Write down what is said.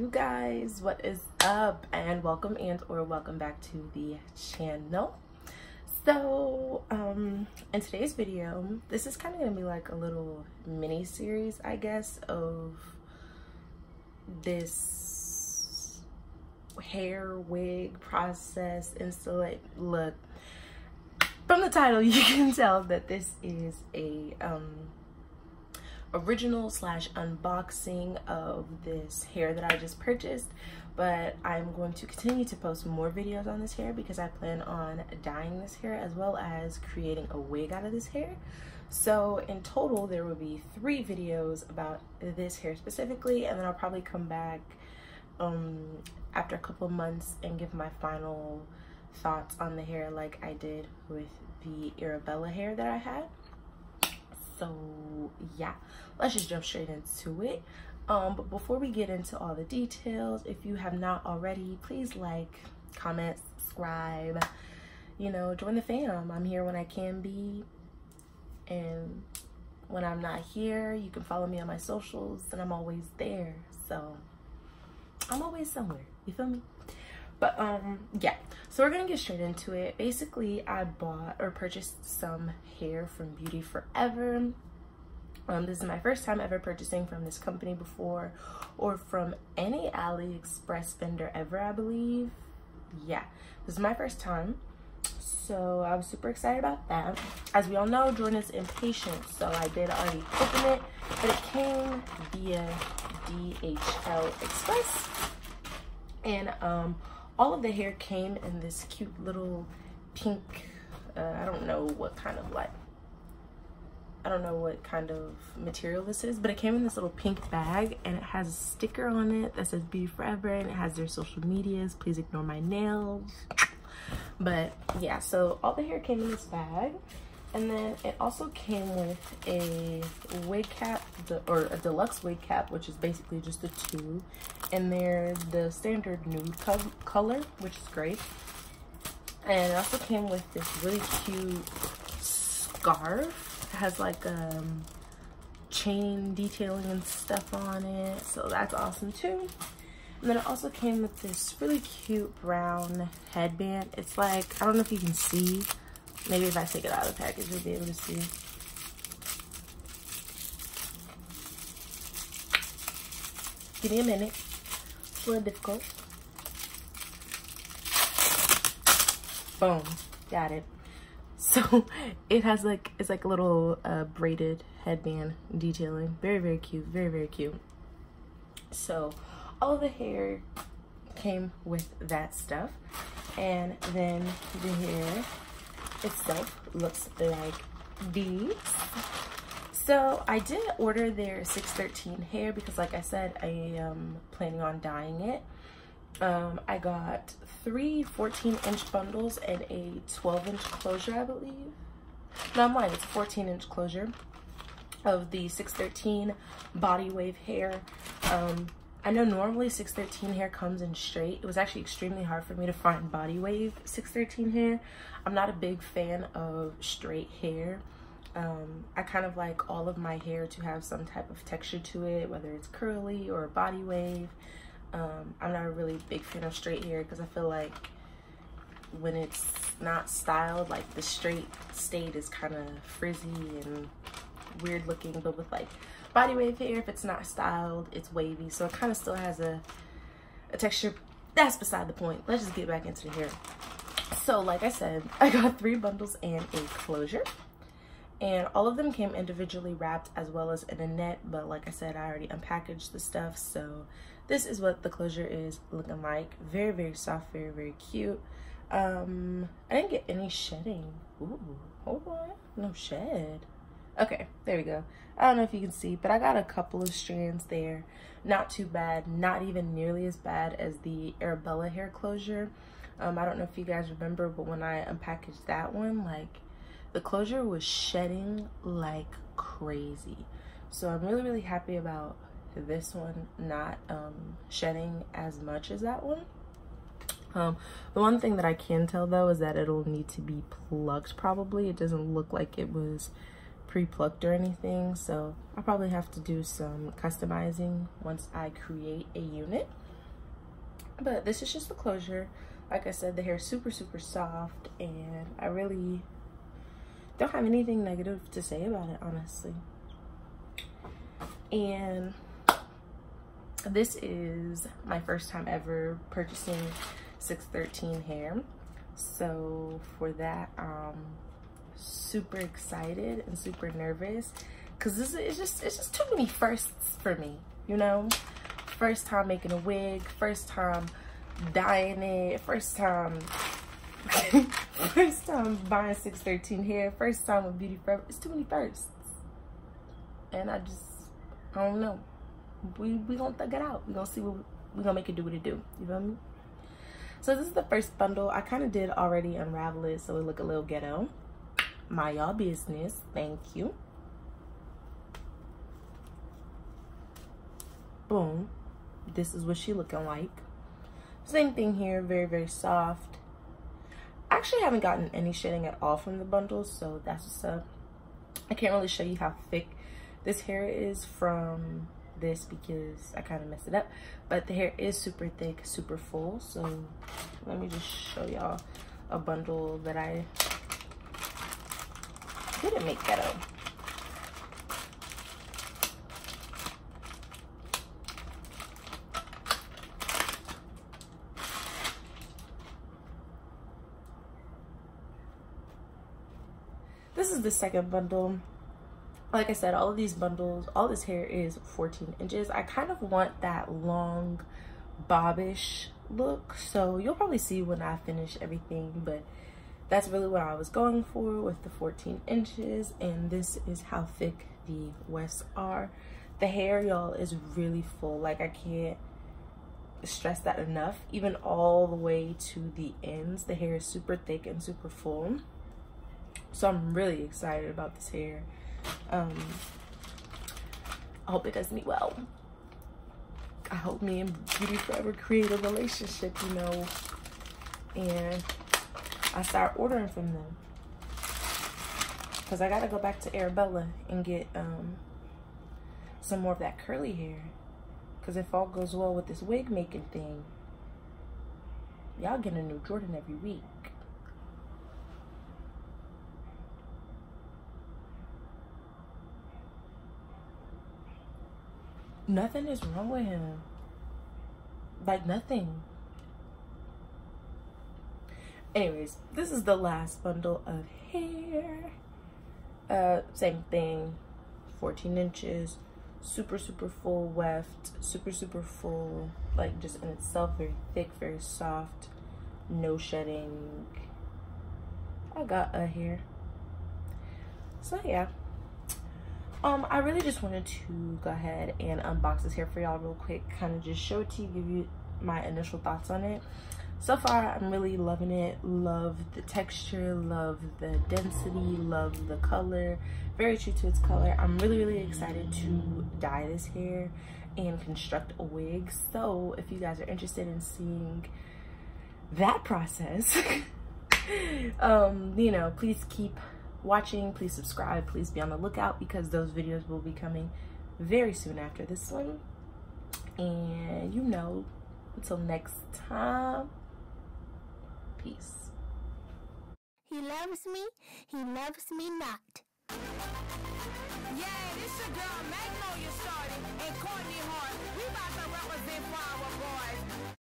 you guys, what is up, and welcome or welcome back to the channel. So in today's video, this is kind of gonna be like a little mini series, I guess, of this hair wig process. And so like, look, from the title you can tell that this is a original / unboxing of this hair that I just purchased, but I'm going to continue to post more videos on this hair because I plan on dyeing this hair as well as creating a wig out of this hair. So in total there will be 3 videos about this hair specifically, and then I'll probably come back after a couple of months and give my final thoughts on the hair like I did with the Arabella hair that I had. So yeah, let's just jump straight into it. But before we get into all the details, if you have not already, please like, comment, subscribe, you know, join the fam. I'm here when I can be, and when I'm not here, you can follow me on my socials, and I'm always there. So I'm always somewhere, you feel me? But yeah, so we're gonna get straight into it. Basically, I bought or purchased some hair from Beauty Forever. This is my first time ever purchasing from this company before, or from any AliExpress vendor ever, I believe. Yeah, this is my first time, so I was super excited about that. As we all know, Jordan is impatient, so I did already open it, but it came via DHL Express, and all of the hair came in this cute little pink, I don't know what kind of material this is, but it came in this little pink bag, and it has a sticker on it that says Beauty Forever, and it has their social medias. Please ignore my nails. But yeah, so all the hair came in this bag, and then it also came with a wig cap, or a deluxe wig cap, which is basically just a tube, and they're the standard nude color, which is great. And it also came with this really cute scarf. It has like chain detailing and stuff on it, so that's awesome too. And then it also came with this really cute brown headband. It's like, I don't know if you can see, maybe if I take it out of the package you'll be able to see. Give me a minute, it's a little difficult. Boom, got it. So it has like, it's like a little braided headband detailing. Very, very cute, very, very cute. So all of the hair came with that stuff, and then the hair itself looks like these. So I did order their 613 hair because, like I said, I am planning on dyeing it. I got 3 14-inch bundles and a 12-inch closure, I believe. No, I'm lying, it's a 14-inch closure of the 613 body wave hair. I know normally 613 hair comes in straight. It was actually extremely hard for me to find body wave 613 hair. I'm not a big fan of straight hair. I kind of like all of my hair to have some type of texture to it, whether it's curly or body wave. I'm not a really big fan of straight hair because I feel like when it's not styled, like the straight state is kind of frizzy and weird looking, but with like body wave hair, if it's not styled, it's wavy, so it kind of still has a texture. That's beside the point. Let's just get back into the hair. So like I said, I got 3 bundles and a closure, and all of them came individually wrapped as well as in a net, but like I said, I already unpackaged the stuff, so this is what the closure is looking like. Very, very soft, very, very cute. I didn't get any shedding. Ooh, hold on, no shed. Okay, there we go. I don't know if you can see, but I got a couple of strands there. Not too bad, not even nearly as bad as the Arabella hair closure. I don't know if you guys remember, but when I unpackaged that one, like, the closure was shedding like crazy. So I'm really, really happy about this one not shedding as much as that one. The one thing that I can tell though is that it'll need to be plucked probably. It doesn't look like it was pre-plucked or anything, so I'll probably have to do some customizing once I create a unit. But this is just the closure. Like I said, the hair is super soft, and I really don't have anything negative to say about it, honestly. And this is my first time ever purchasing 613 hair, so for that I'm super excited and super nervous, because it's just too many firsts for me, you know. First time making a wig, first time dyeing it, first time buying 613 hair, first time with beauty forever. It's too many firsts, and I don't know. We gonna thug it out. We gonna see what we gonna make it do what it do. You feel me? So this is the first bundle. I kind of did already unravel it, so it look a little ghetto. My y'all business. Thank you. Boom. This is what she looking like. Same thing here. Very soft. I actually haven't gotten any shedding at all from the bundles, so that's what's up. I can't really show you how thick this hair is from this because I kind of messed it up, but the hair is super thick, super full. So let me just show y'all a bundle that I didn't make ghetto. This is the second bundle. Like I said, all of these bundles, all this hair is 14 inches. I kind of want that long bobbish look, so you'll probably see when I finish everything, but that's really what I was going for with the 14 inches. And this is how thick the wefts are. The hair, y'all, is really full. Like, I can't stress that enough. Even all the way to the ends, the hair is super thick and super full. So I'm really excited about this hair. I hope it does me well. I hope me and Beauty Forever create a relationship, you know, and I start ordering from them, because I gotta go back to Arabella and get some more of that curly hair, because if all goes well with this wig making thing, y'all get a new Jordan every week. Nothing is wrong with him. Like, nothing. Anyways, this is the last bundle of hair. Same thing. 14 inches. Super full weft. Super full. Like, just in itself, very thick, very soft. No shedding. I got a hair. So, yeah. I really just wanted to go ahead and unbox this hair for y'all real quick, kind of just show it to you, give you my initial thoughts on it. So far, I'm really loving it. Love the texture, love the density, love the color. Very true to its color. I'm really excited to dye this hair and construct a wig. So if you guys are interested in seeing that process, you know, please keep watching, please subscribe, please be on the lookout, because those videos will be coming very soon after this one. And you know, until next time, peace. He loves me not. Yeah, this your girl Magnolia started.